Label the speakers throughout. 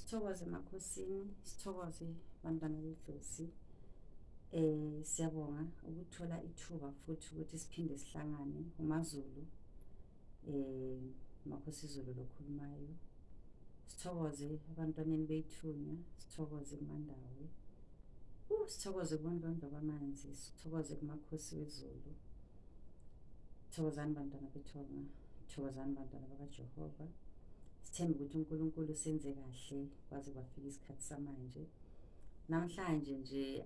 Speaker 1: Sithokoze emakhosini, sithokoze bantwana bedlozi. Siyabonga ukuthola ithuba futhi ukuthi siphinde sihlangane umaZulu, Makhosi Zulu lokhulumayo. Sithokoze abantwaneni bethunywa, sithokoze kuMandawi. Sithokoze kubondlondlo bamanzi, sithokoze kumakhosi wezulu. Thokozani bantwana bethonga, thokozani bantwana bakaJehova. Sithemba ukuthi uNkulunkulu senze kahle kwaze kwafika isikhathi samanje. Namhlanje nje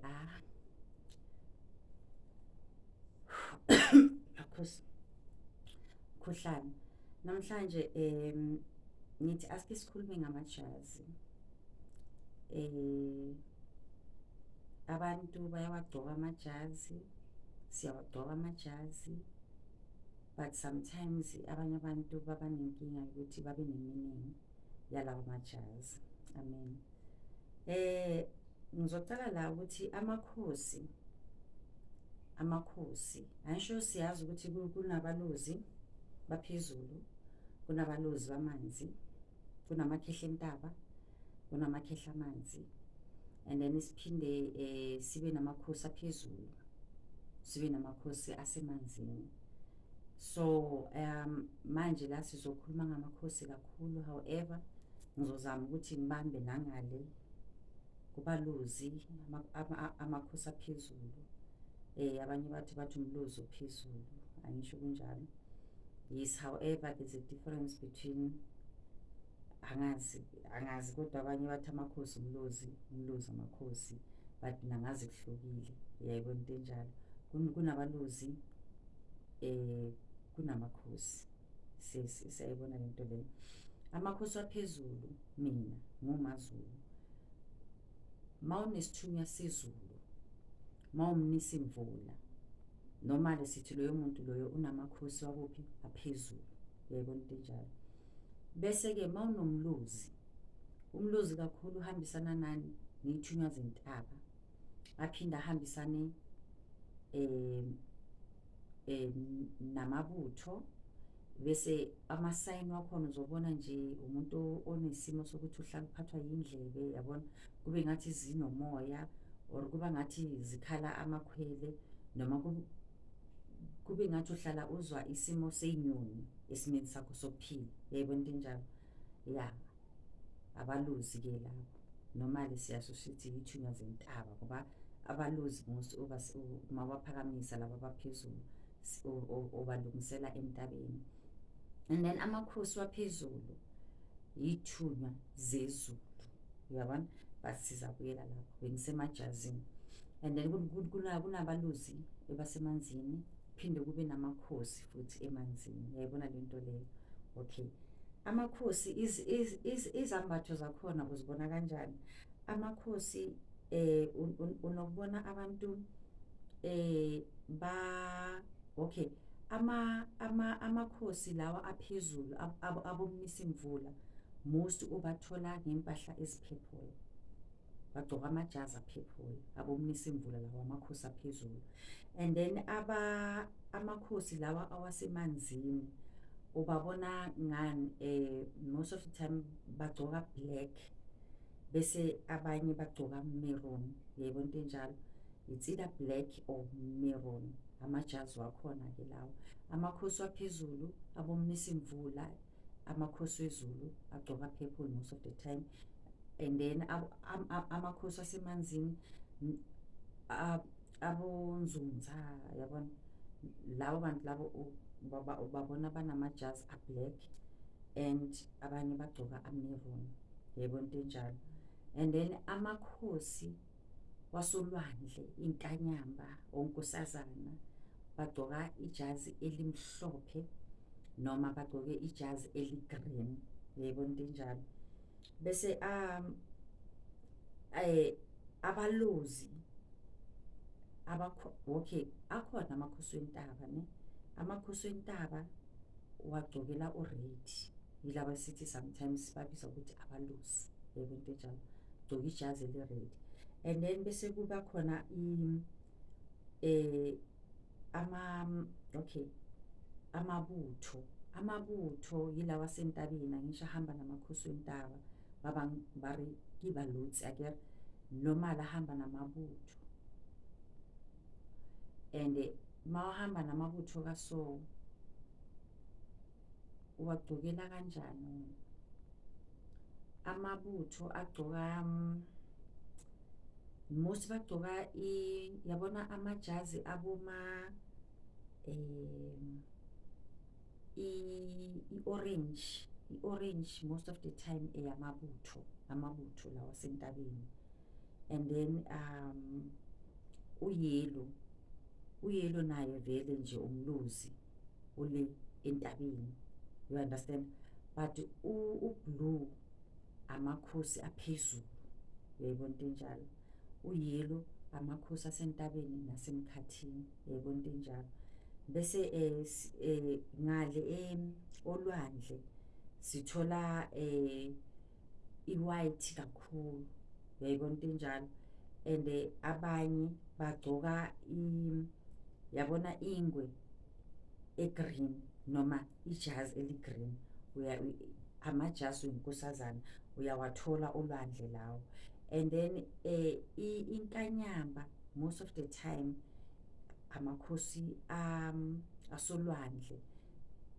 Speaker 1: khohlana. Namhlanje ngithi asike sikhulume ngamajazi. Abantu bayawagcoka amajazi, siyawagcoka amajazi, but sometimes abanye abantu baba nenkinga ukuthi babe neminingi yalawo majazi. Amen. Ngizocala la ukuthi amakhosi angisho siyazi ukuthi kunabalozi baphezulu, kunabalozi bamanzi, kunamakhehla entaba, kunamakhehla amanzi, and then siphinde sibe namakhosi aphezulu, sibe namakhosi asemanzini. So manje la sizokhuluma ngamakhosi kakhulu, however ngizozama ukuthi ngibambe nangale kubalozi amakhosi aphezulu. Abanye bathi umlozi ophezulu, angisho kunjalo. Yes, however there's a difference between angazi kodwa abanye bathi amakhosi umlozi amakhosi, but nangazi kuhlukile. Yebo into enjalo. Kunabalozi kunamakhosi. Siyayibona lento leyo. Amakhosi aphezulu mina ngumaZulu. Mawunesithunywa sezulu, mawumnisimvula, normally sithi loyo muntu loyo unamakhosi wakuphi aphezulu. Yebo into enjalo. Bese-ke mawunomlozi, umlozi kakhulu uhambisana nani ney'thunywa zentaba, aphinda ahambisane namabutho. Bese amasayini wakhona uzobona nje umuntu onesimo sokuthi uhlala uphathwa yindlebe, yabona, kube ngathi zinomoya or kuba ngathi zikhala amakhwele, noma kube ngathi uhlala uzwa isimo senyoni esimeni sakho sokuphila. Yebo into enjalo. Ya, abalozi-ke labo. Normally siyasho sithi yithunywa zentaba ngoba abalozi mawaphakamisa laba abaphezulu obalungisela entabeni. And then amakhosi waphezulu yithunywa zezulu, uyabona, but sizabuyela lapho bengisemajazini. And then kunabalozi ebasemanzini, phinde kube namakhosi futhi emanzini. Yayibona lento leyo. Okay, amakhosi izambatho zakhona uzibona kanjani? Amakhosi unokubona abantu okay, amakhosi lawa aphezulu abomnisimvula most ubathola ngempahla eziphephile, bagcoka amajazi aphephile, abomnisimvula lawa amakhosi aphezulu. And then amakhosi lawa awasemanzini ubabona ngani? Most of the time bagcoka black, bese abanye bagcoka maroon. Yebo into enjalo. It's either black or maroon. Amajazi wakhona-ke lawo. Amakhosi waphezulu abomnisimvula, amakhosi wezulu agcoka purple most of the time. And then amakhosi asemanzini abonzunza, yabona, labo bantu labo ubabona banamajazi a-black and abanye bagcoka a-maroon. Yebo into enjalo. And then amakhosi wasolwandle, inkanyamba, iNkosazana, bagcoka ijazi elimhlophe noma bagcoke ijazi eligreen. Yebo into enjalo. Bese abalozi okay, akhona amakhosi wentaba, ne? Amakhosi wentaba wagcokela u-red, yilaba sithi sometimes babiza ukuthi abalozi. Yebo into enjalo. Gcoka ijazi eli-red. And then bese kuba khona okay, amabutho yilawa asentabeni, angisho ahamba namakhosi wentaba. bari kiba lotsi akere, normal ahamba namabutho. And mawahamba namabutho kaso uwagcokela kanjani? Amabutho agcoka most bagcoka yabona amajazi aboma i-orange, i-orange most of the time amabutho lawa asentabeni. And then uyelo naye vele nje umluzi ule entabeni, you understand? But ublue amakhosi aphezulu, uyayibona into enjalo. Uyelo amakhosi asentabeni nasemkhathini, uyayibona into enjalo. Bese ngale olwandle sithola i-white kakhulu, uyayibona into enjalo. And abanye bagcoka yabona ingwe e-green noma ijazi eli-green, amajazi weNkosazana uyawathola olwandle lawo. And then inkanyamba most of the time amakhosi asolwandle,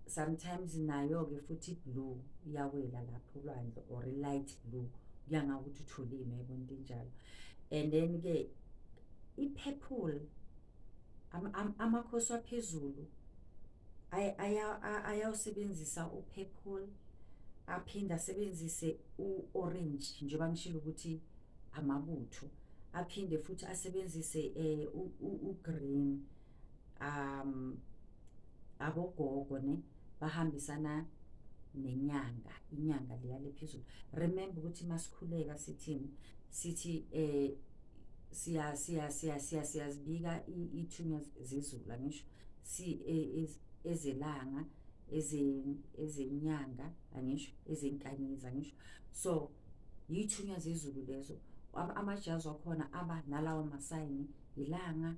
Speaker 1: sometimes nayo-ke futhi blue iyawela lapho olwandle or light blue, kuya ngakuthi utholeni, uyayibona into enjalo. And then-ke i-purple, amakhosi waphezulu ayawusebenzisa u-purple, aphinde asebenzise u-orange njengoba ngishilo ukuthi amabutho, aphinde futhi asebenzise u-green. Abogogo ne bahambisana nenyanga, inyanga leya lephezulu. Remember ukuthi masikhuleka sithi siyazibika ithunywa zezulu, angisho ezelanga, ezenyanga, angisho ezenkanyezi, angisho. So yithunywa zezulu lezo. Amajazi wakhona aba nalawo masayini, ilanga,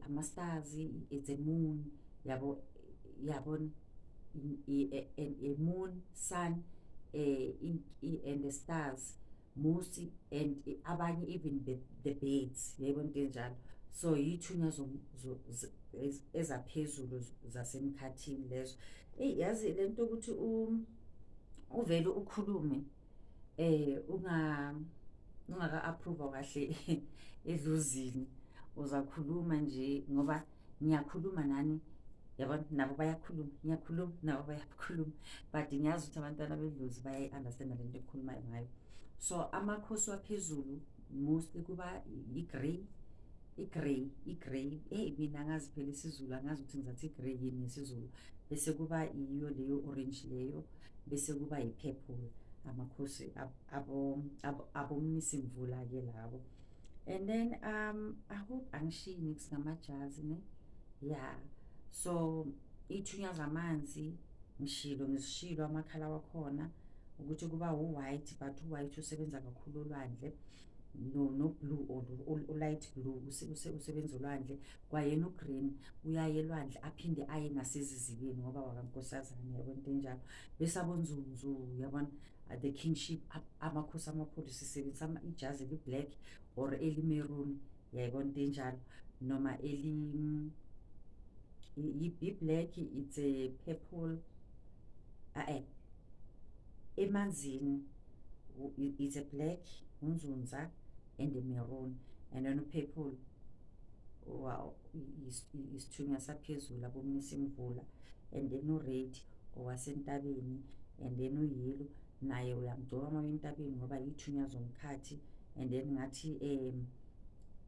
Speaker 1: ama-stars, it's a moon, yabona, a moon, sun, and the stars, most, and abanye even the birds, uyayibona into enjalo. So yithunywa ezaphezulu zasemkhathini lezo. Yazi lento ukuthi uvele ukhulume ungaka-approve kahle edluzini, uzakhuluma nje ngoba ngiyakhuluma nani, yabona, nabo bayakhuluma, ngiyakhuluma nabo bayakhuluma, but ngiyazi ukuthi abantwana bedlozi bayayi-understanda lento ekhuluma ngayo. So amakhosi waphezulu mostly kuba i-grey, mina angazi phela isiZulu, angazi ukuthi ngizathi i-grey yini ngesiZulu. Bese kuba iyo leyo orange leyo, bese kuba i-purple, amakhosi abomnisimvula-ke labo. And then I hope angishiyi next ngamajazi ne, yeah. So ithunywa zamanzi ngizishilo amakhala wakhona ukuthi kuba u-white, but u-white usebenza kakhulu olwandle, no-blue or u-light blue usebenza olwandle. Kwayena u-green uyaye elwandle aphinde aye nasezizibeni ngoba wakaNkosazana, yabona into enjalo. Bese abonzunzu, yabona, the kingship, amakhosi amakhulu sisebenzisa ijazi eli-black or eli-maroon, yayibona into enjalo, noma i-black, it's a purple, emanzini it's a black, unzunza, and a maroon. And then u-purple isithunywa saphezulu abomnisimvula. And then u-red owasentabeni. And then u-yellow naye uyamgcoka uma entabeni ngoba yithunywa zomkhathi. And then ngathi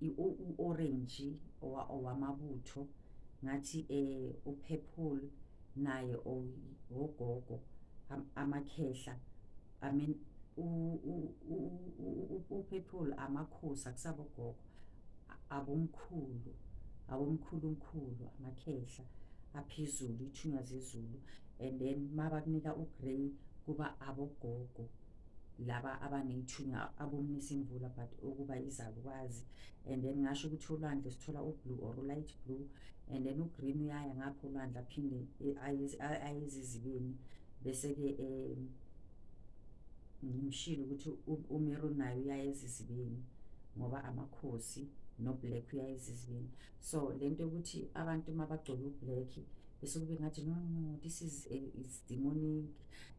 Speaker 1: u-orange owamabutho, ngathi u-purple naye ogogo, amakhehla, I mean u-purple amakhosi akusabogogo, abomkhulu, amakhehla aphezulu, ithunywa zezulu. And then mabakunika u-grey kuba abogogo laba abaney'thunywa abomnisimvula but okuba izalukazi. And then ngasho ukuthi olwandle sithola u-blue or light blue. And then u-green uyaya ngapho olwandle aphinde ayezizibeni. Bese-ke ngimshilo ukuthi uMeron naye uyaye ezizibeni ngoba amakhosi no-black uyaye ezizibeni. So lento yokuthi abantu uma bagcoke u-black bese kube ngathi no, this is it's demonic,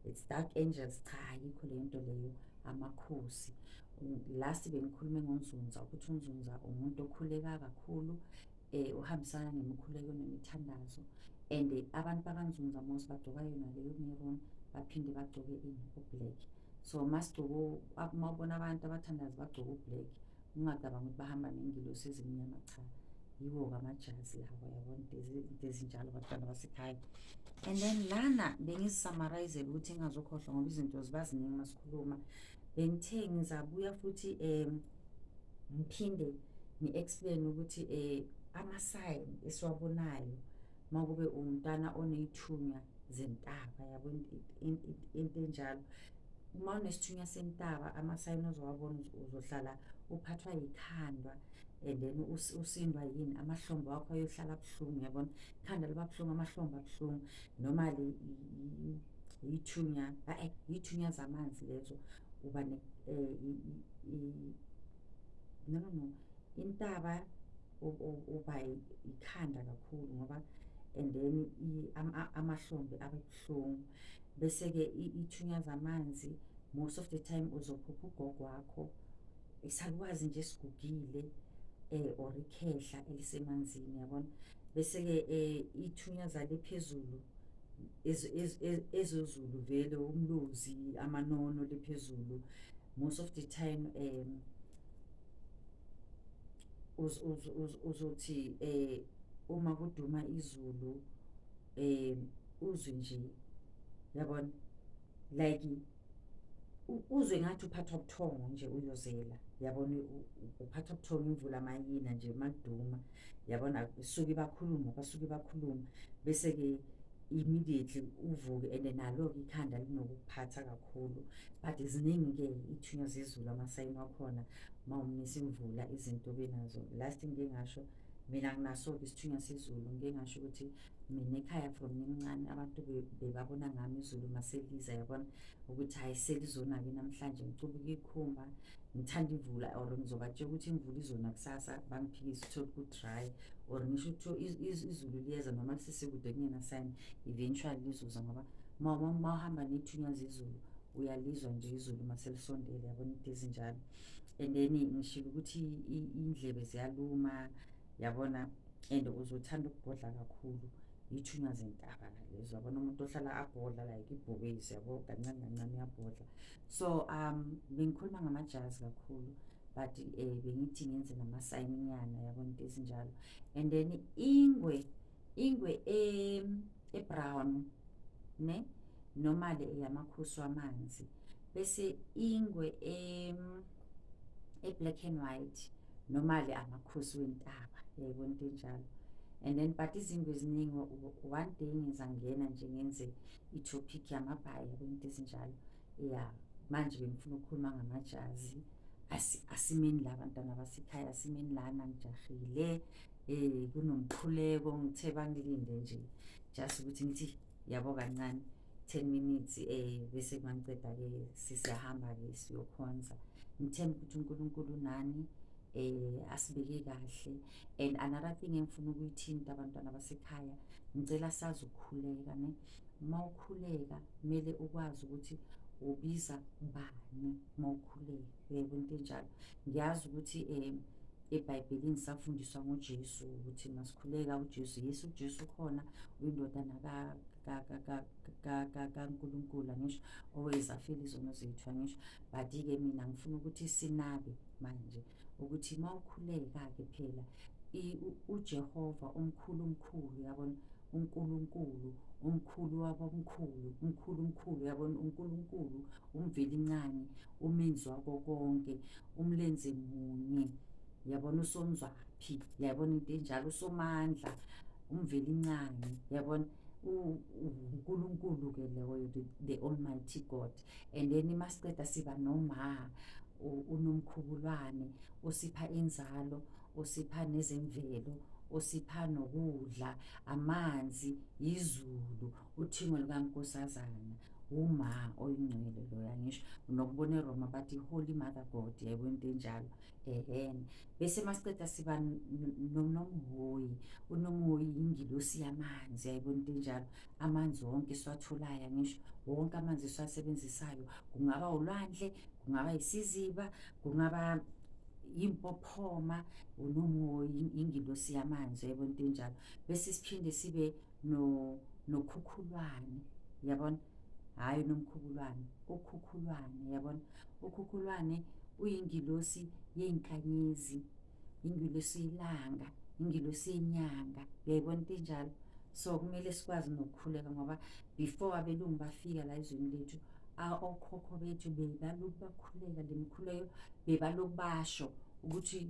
Speaker 1: it's dark angels. Cha, yikho leyo nto leyo, amakhosi. Last bengikhulume ngoNzunza ukuthi uNzunza umuntu okhuleka kakhulu, uhambisana nemikhuleko nemithandazo, and abantu bakaNzunza mos bagcoka yona leyo Meron baphinde bagcoke ini u-black. So masigcoke uma ubona abantu abathandazi bagcoke u-black ungacabanga ukuthi bahamba nengilosi ezimnyama, cha, yiwo-ke amajazi lawa, yabona into ezinjalo bantwana basekhaya. And then lana bengizisamarayizela ukuthi ngingazokhohlwa ngoba izinto ziba ziningi masikhuluma. Bengithe ngizabuya futhi ngiphinde ngi-explain ukuthi ama-sign esiwabonayo uma kube umntwana oney'thunywa zentaba, yabona into enjalo. Uma unesithunywa sentaba, ama-sign ozowabona uzohlala uphathwa yikhanda, and then usindwa yini, amahlombe wakho ayohlala abuhlungu, yabona, ikhanda liba buhlungu, amahlombe abuhlungu, noma yithunywa zamanzi lezo, uba intaba uba ikhanda kakhulu ngoba, and then amahlombe abe buhlungu. Bese-ke ithunywa zamanzi, most of the time uzophupha ugogo wakho, isalukazi nje esigugile or ikhehla elisemanzini, yabona. Bese-ke ithunywa zale phezulu ezozulu vele, umlozi, amanono le phezulu, most of the time uzothi uma kuduma izulu uzwe nje, yabona, like uzwe ngathi uphathwa buthongo nje uyozela, yabona, uphathwa buthongo imvula mayina nje makuduma, yabona, suke bakhuluma, bese-ke immediately uvuke, and nalo-ke ikhanda linokukuphatha kakhulu. But ziningi-ke ithunywa zezulu, amasayini wakhona uma umisa imvula, izinto benazo. Last ngike ngasho, mina nginaso-ke isithunywa sezulu, ngike ngasho ukuthi mina ekhaya from ngimncane abantu bebabona ngami izulu maseliza, yabona, ukuthi hhayi selizona-ke namhlanje, ngicubuke ikhumba, ngithanda imvula, or ngizobatshela ukuthi imvula izona kusasa, bangiphikise uthole ku-dry, or ngisho ukuthi izulu liyeza noma lisesekude kungenasayini, eventually lizoza ngoba uma uhamba ney'thunywa zezulu uyalizwa nje izulu maselisondele, yabona, into ezinjalo. And then ngishilo ukuthi iy'ndlebe ziyaluma, yabona, and uzothanda ukubhodla kakhulu, yithunywa zentaba lezo, yabona, umuntu ohlala abhodla like ibhubesi, yabo, kancane kancane uyabhodla. So bengikhuluma ngamajazi kakhulu, but bengithi ngenze namasayininyana, yabona, into ezinjalo. And then ingwe e-brown, ne, noma le eyamakhosi wamanzi, bese ingwe e-black and white, noma le amakhosi wentaba, yayibona into enjalo. And then but izingwe eziningi, one day ngizangena nje ngenze i-topic yamabhayi, yabona, into ezinjalo. Ya, manje bengifuna ukukhuluma ngamajazi. Asimeni la bantwana basekhaya, asimeni lana, ngijahile, kunomkhuleko, ngithe bangilinde nje just ukuthi ngithi yabo kancane 10 minutes bese mangiceda-ke siyahamba-ke siyokhonza. Ngithemba ukuthi uNkulunkulu nani asibeke kahle. And another thing engifuna ukuyithinta abantwana basekhaya, ngicela sazi ukukhuleka, ne, uma ukhuleka kumele ukwazi ukuthi ubiza bani uma ukhuleka, yebo, into enjalo. Ngiyazi ukuthi eBhayibhelini safundiswa ngoJesu ukuthi masikhuleka uJesu, Yesu uJesu khona, uyindodana kaNkulunkulu, angisho, owezafela izono zethu, angisho. But-ke mina ngifuna ukuthi sinabe manje ukuthi uma ukhuleka-ke phela uJehova umkhulu, yabona, uNkulunkulu umkhulu wabomkhulu, umkhulu, yabona, uNkulunkulu umvelincane, umenzi wako konke, umlenze munye, yabona, usonzwaphi, yabona, into enjalo, usomandla, umvelincane, yabona, uNkulunkulu-ke loyo, the Almighty God. And then masiceda siba noma unomkhubulwane, osipha inzalo, osipha nezemvelo, osipha nokudla, amanzi, izulu, uthimo likaNkosazana, uma oyingcwele loya ngisho nokubona eRoma bathi Holy Mother God, yayibona into enjalo. Bese masiceda siba noMoyi. UNomoyi ingilosi yamanzi, yayibona into enjalo. Amanzi wonke esiwatholayo ngisho wonke amanzi esiwasebenzisayo, kungaba ulwandle, kungaba isiziba, kungaba impophoma, uNomoyi ingilosi yamanzi, yayibona into enjalo. Bese siphinde sibe nokhukhulwane, yabona, hhayi uNomkhubulwane, ukhukhulwane, yabona. Ukhukhulwane uyingilosi yey'nkanyezi, ingilosi yelanga, ingilosi yenyanga, uyayibona into enjalo. So kumele sikwazi nokukhuleka ngoba before abelungu bafika la ezweni lethu, okhokho bethu bebalokhu bakhuleka, le mikhuleko bebalokhu basho ukuthi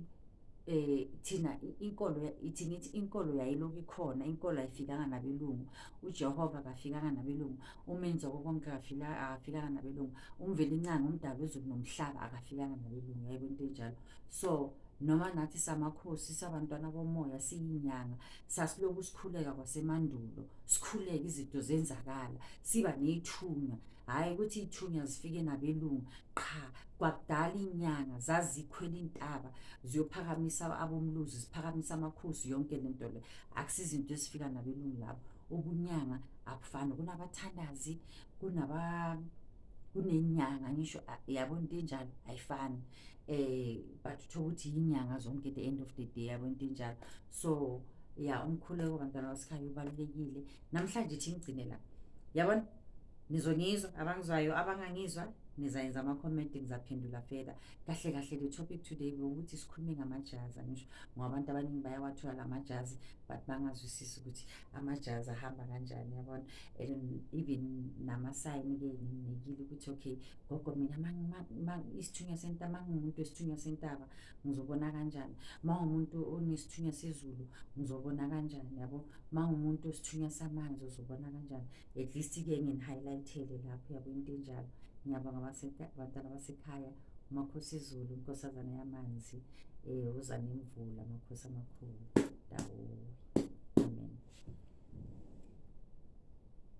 Speaker 1: thina inkolo thina ithi inkolo yayilokhu ikhona, inkolo ayifikanga nabelungu, uJehova akafikanga nabelungu, umenzi wako konke akafikanga nabelungu, umvelincane umdali wezulu nomhlaba akafikanga nabelungu, yayibona into enjalo. So noma nathi samakhosi, sabantwana bomoya, siyinyanga, sasilokhu sikhuleka kwasemandulo, sikhuleka izinto zenzakala, siba ney'thunywa, hhayi ukuthi iy'thunywa zifike nabelungu, qha kwakudala iy'nyanga zazikhwela iy'ntaba ziyophakamisa abomluzi, ziphakamisa amakhosi, yonke le nto le akusizinto ezifika nabelungu labo. Ubunyanga abufani, kunabathandazi, kunenyanga ngisho, yabona into enjalo, ayifani. But uthola ukuthi yinyanga zonke at the end of the day, yabona into enjalo. So ya umkhuleko bantwana basekhaya ubalulekile. Namhlanje ithi ngigcine la, yabona, nizongizwa, abangizwayo, abangangizwa nizayenza amakhomenti, ngizaphendula further. Kahle kahle le topic today bekuwukuthi sikhulume ngamajazi ngisho ngoba abantu abaningi bayawathola la majazi but bangazwisisi ukuthi amajazi ahamba kanjani, yabona. And even namasayini-ke nginikile ukuthi okay gogo, mina isithunywa sentaba, mangiwumuntu wesithunywa sentaba ngizobona kanjani, mangumuntu onesithunywa sezulu ngizobona kanjani, yabo, mangumuntu wesithunywa samanzi uzobona kanjani. At least-ke ngini-highlight-ele lapho, yabo, into enjalo. Ngiyabonga abantwana basekhaya, umakhosi ezulu, iNkosazana Yamanzi, uZanemvula, amakhosi amakhulu. Amen.